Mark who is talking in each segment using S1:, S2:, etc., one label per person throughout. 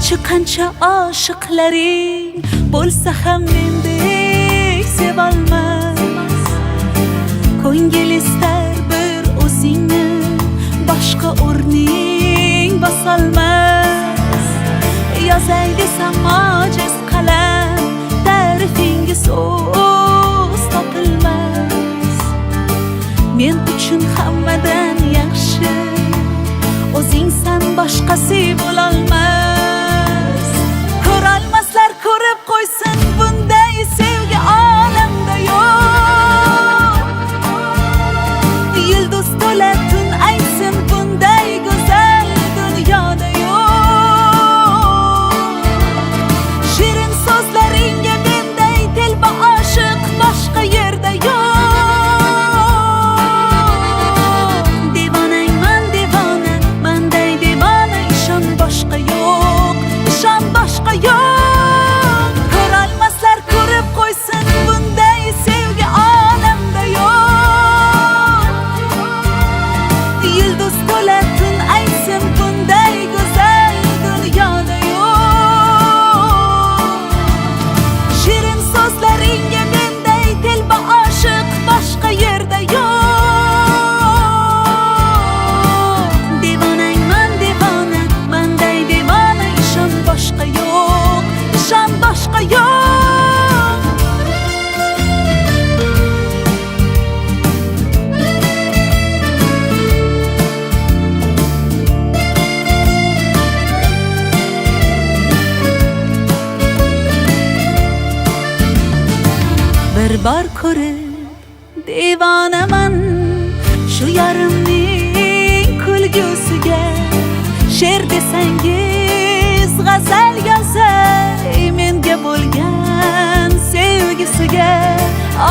S1: garchi qancha oshiqlaring bo'lsa ham mendek sevolmas. Ko'ngil istar bir o'zingni, boshqa o'rning bosolmas. Yozay desam ojiz qalam, ta'rifinga so'z topilmas. Men uchun hammadan yaxshi o'zingsan, boshqasi bo'lolmas. Ko'rolmaslar ko'rib qo'ysin, bunday sevgi olamda yo'q. Yulduz to'la tun aytsin, bunday go'zal dunyoda yo'q. Shirin so'zlaringga menday telba oshiq boshqa yerda yo'q. Boshqa yo'q, ishon boshqa yo'q. Ko'rolmaslar ko'rib qo'ysin, bunday sevgi olamda yo'q. Yulduz to'la tun aytsin, bunday go'zal dunyoda yo'q. Shirin so'zlaringga menday telba oshiq boshqa yerda yo'q. Boshqa yo'q, ishon boshqa yo'q. Bir bor ko'rib devonaman shu yarimning kulgusiga. She'r desangiz g'azal yozay menga bo'lgan sevgisiga.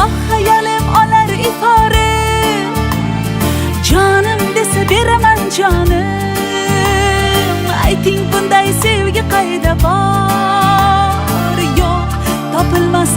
S1: Oh hayolim olar ifora, jonim desa beraman jonim. Ayting bunday sevgi qayda bor? Yo'q, topilmas